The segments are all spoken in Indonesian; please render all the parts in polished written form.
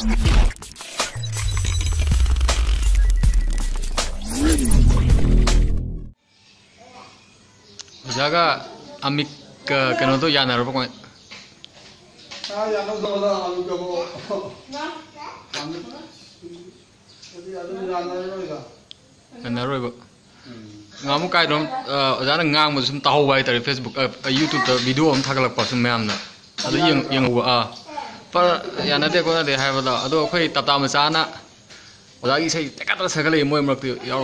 Jaga amik ke keno tuh ya naruh pokoknya. Ya no dola amik ke bo. Amik. Jadi ada ya naruh itu. Naruh ibu. Ngamu kai dong, jangan ngang musim tahu baik dari Facebook, YouTube tuh video om thakal pas memang na. Ada yang gua per ya nanti aku nanti hai pada, ada aku tap tap macana. Lagi saya tekat terus sekali mau yang berarti ya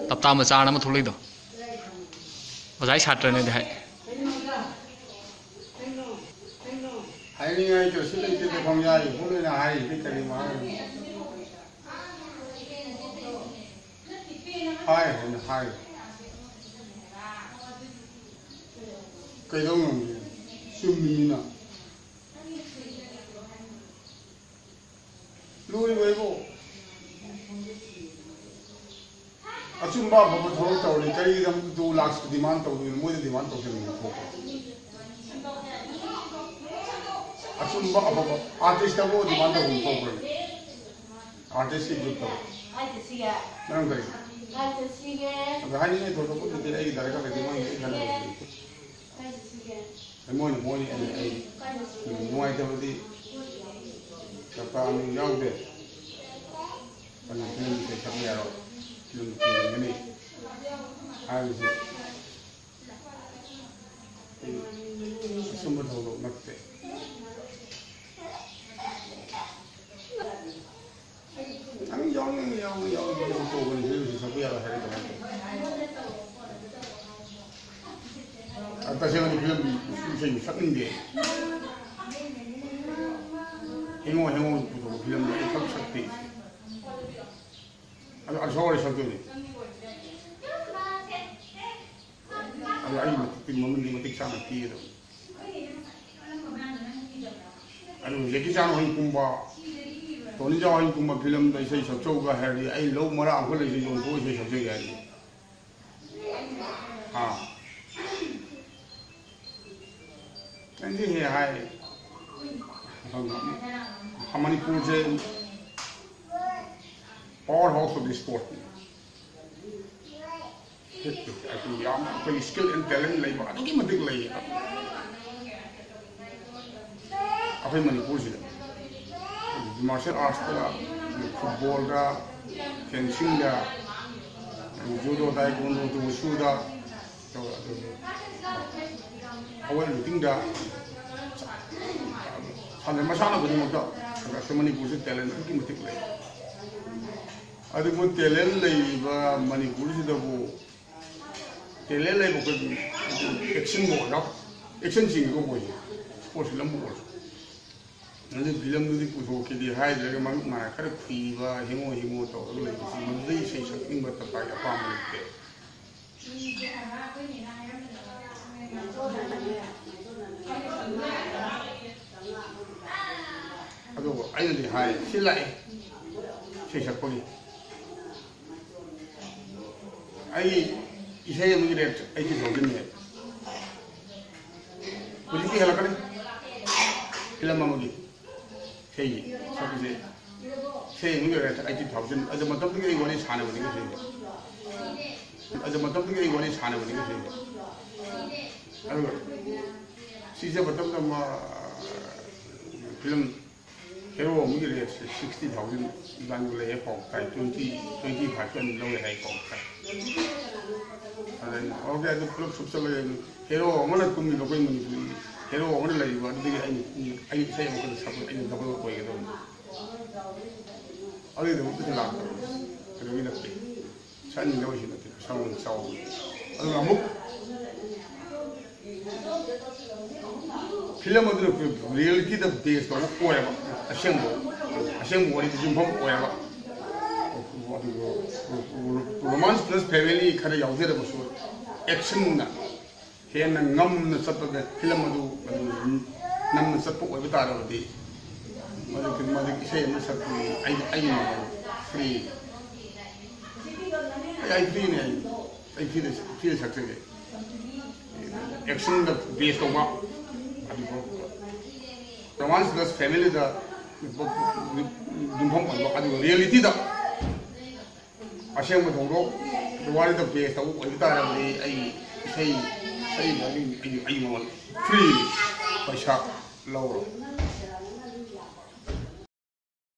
tap tap macana mah thulai tuh. Saya sadar nih deh. Hai ni ai tu sudah itu pengjari, boleh nak hai itu terima. Hai, hai. Kayak dong, sumina. Lui bebo. Acumba bapak thorok tahu ni, kali kita 2 lakh demand tahu, mui demand tahu sini. Acumba apa artis tahu demand tahu tahu. Artis itu tahu. Nampak tak? Tapi hari ini thorok tu tidak lagi darah kalau demand ini kan. Mui tahu di. Siapa yang jauh deh? Kalau film kita cakap ya. Film ini, habis sumber dulu macam. Kami yang itu pun film siapa yang hari itu. Atas yang film film sakit dia. Hengo itu film itu sakit. Ada soal satu ni. Ada air mati mati sama tiada. Ada lagi sama orang kumba. Tony jauh orang kumba film dah saya satu juga hari. Air laut marah aku lagi jauh tu saya satu hari. Nanti ni hai. Hamani project. Powerhouse of the sport. Aku yang punya skill and talent lagi, ada yang mati lagi. Apa yang Manipur sih? Martial arts dah, football dah, fencing dah, judo, taekwondo, wushu dah, awal looting dah. Sampai macam mana pun kita, kalau Manipur sih talent itu mati lagi. Ada pun talent lagi, Manipur sih dah bu. Talent lagi bukan action bola, action sih kau boleh, sport film boleh. Nanti film tu di pulau kita hai jadi mana kerja kuiba, himo tahu lagi sih, mesti saya saking berterima apa mereka. Aduh, ayo di hai, silai, saya sakoli. Ai isaya mungkin ada, ai kita tahu ni. Boleh sih halak ni. Film mana lagi? Saya, saya mungkin ada, ai kita tahu. Ada macam tu kita ini sana boleh ke? Ada macam tu kita ini sana boleh ke? Aduh, sisa macam tu film hero mungkin ada 60,000 dan boleh apa? 20% boleh apa? Oke, ada klub subsel lagi. Hero mana tu mungkin lokal mungkin. Hero mana lagi? Ada ini saya mungkin sabun ini double koi gitu. Ada itu mungkin lah. Kalau ini nanti, saya ni lagi nanti saung. Ada amuk. Film itu reality dah based on koi apa? Asyik itu jumpa koi apa? Romance plus family kada yaudhe da basu action na he na ngam na sab da film adu nam na sab ko bita ra di mali isai na sab ai free ai free ne ai free sakse action da based on what adu ko romantic family da dumpham on adu reality da ashem thoro wari da base ta oi ta ra ai sei mo ai mo free paisa lauro